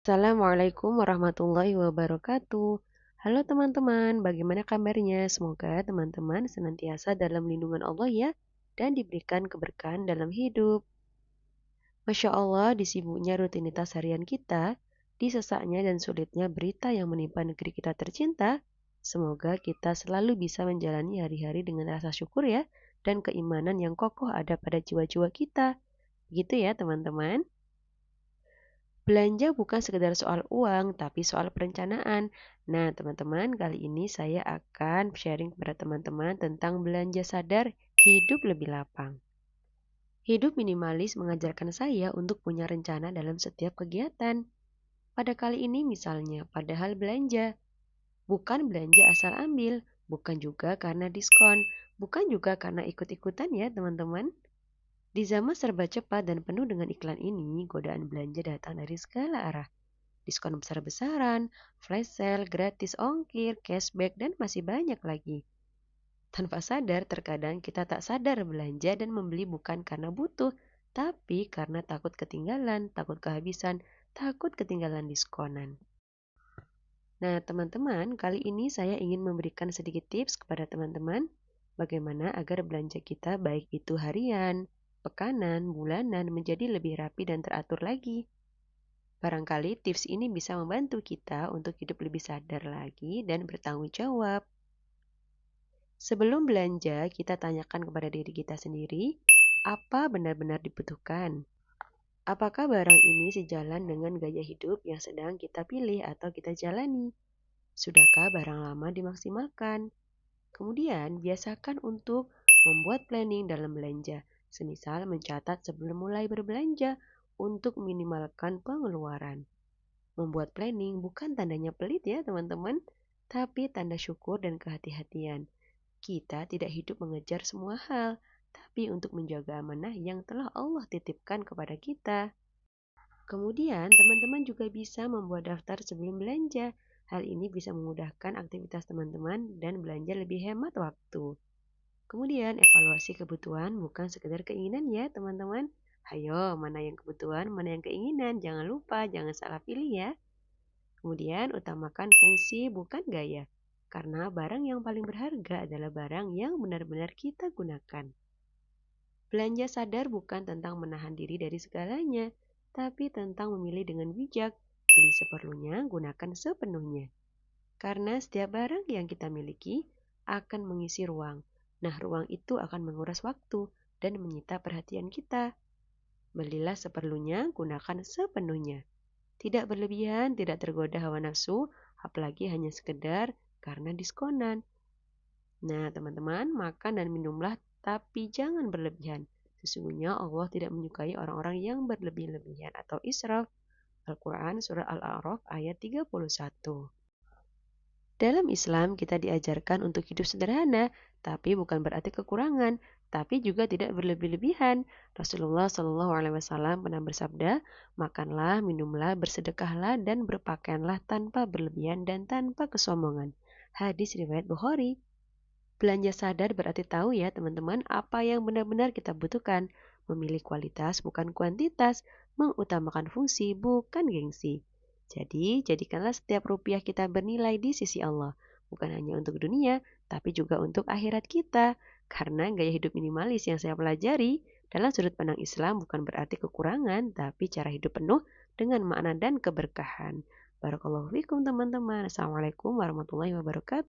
Assalamualaikum warahmatullahi wabarakatuh. Halo teman-teman, bagaimana kabarnya? Semoga teman-teman senantiasa dalam lindungan Allah ya, dan diberikan keberkahan dalam hidup. Masya Allah, di sibuknya rutinitas harian kita, di sesaknya dan sulitnya berita yang menimpa negeri kita tercinta, semoga kita selalu bisa menjalani hari-hari dengan rasa syukur ya, dan keimanan yang kokoh ada pada jiwa-jiwa kita. Begitu ya teman-teman. Belanja bukan sekedar soal uang, tapi soal perencanaan. Nah, teman-teman, kali ini saya akan sharing kepada teman-teman tentang belanja sadar hidup lebih lapang. Hidup minimalis mengajarkan saya untuk punya rencana dalam setiap kegiatan. Pada kali ini misalnya, padahal belanja. Bukan belanja asal ambil, bukan juga karena diskon, bukan juga karena ikut-ikutan ya teman-teman. Di zaman serba cepat dan penuh dengan iklan ini, godaan belanja datang dari segala arah. Diskon besar-besaran, flash sale, gratis ongkir, cashback, dan masih banyak lagi. Tanpa sadar, terkadang kita tak sadar belanja dan membeli bukan karena butuh, tapi karena takut ketinggalan, takut kehabisan, takut ketinggalan diskonan. Nah, teman-teman, kali ini saya ingin memberikan sedikit tips kepada teman-teman bagaimana agar belanja kita baik itu harian, pekanan, bulanan menjadi lebih rapi dan teratur lagi. Barangkali tips ini bisa membantu kita untuk hidup lebih sadar lagi dan bertanggung jawab. Sebelum belanja, kita tanyakan kepada diri kita sendiri, apa benar-benar dibutuhkan? Apakah barang ini sejalan dengan gaya hidup yang sedang kita pilih atau kita jalani? Sudahkah barang lama dimaksimalkan? Kemudian, biasakan untuk membuat planning dalam belanja, semisal mencatat sebelum mulai berbelanja untuk minimalkan pengeluaran. Membuat planning bukan tandanya pelit ya teman-teman, tapi tanda syukur dan kehati-hatian. Kita tidak hidup mengejar semua hal, tapi untuk menjaga amanah yang telah Allah titipkan kepada kita. Kemudian, teman-teman juga bisa membuat daftar sebelum belanja. Hal ini bisa memudahkan aktivitas teman-teman dan belanja lebih hemat waktu. Kemudian, evaluasi kebutuhan bukan sekedar keinginan ya teman-teman. Hayo, mana yang kebutuhan, mana yang keinginan. Jangan lupa, jangan salah pilih ya. Kemudian utamakan fungsi bukan gaya, karena barang yang paling berharga adalah barang yang benar-benar kita gunakan. Belanja sadar bukan tentang menahan diri dari segalanya, tapi tentang memilih dengan bijak, beli seperlunya, gunakan sepenuhnya. Karena setiap barang yang kita miliki akan mengisi ruang. Nah, ruang itu akan menguras waktu dan menyita perhatian kita. Belilah seperlunya, gunakan sepenuhnya. Tidak berlebihan, tidak tergoda hawa nafsu, apalagi hanya sekedar karena diskonan. Nah, teman-teman, makan dan minumlah tapi jangan berlebihan. Sesungguhnya Allah tidak menyukai orang-orang yang berlebih-lebihan atau israf. Al-Quran Surah Al-A'raf ayat 31. Dalam Islam kita diajarkan untuk hidup sederhana, tapi bukan berarti kekurangan, tapi juga tidak berlebih-lebihan. Rasulullah Shallallahu Alaihi Wasallam pernah bersabda, makanlah, minumlah, bersedekahlah, dan berpakaianlah tanpa berlebihan dan tanpa kesombongan. Hadis riwayat Bukhari. Belanja sadar berarti tahu ya teman-teman apa yang benar-benar kita butuhkan. Memilih kualitas bukan kuantitas, mengutamakan fungsi bukan gengsi. Jadi, jadikanlah setiap rupiah kita bernilai di sisi Allah. Bukan hanya untuk dunia, tapi juga untuk akhirat kita. Karena gaya hidup minimalis yang saya pelajari dalam sudut pandang Islam bukan berarti kekurangan, tapi cara hidup penuh dengan makna dan keberkahan. Barakallahu fikum teman-teman. Assalamualaikum warahmatullahi wabarakatuh.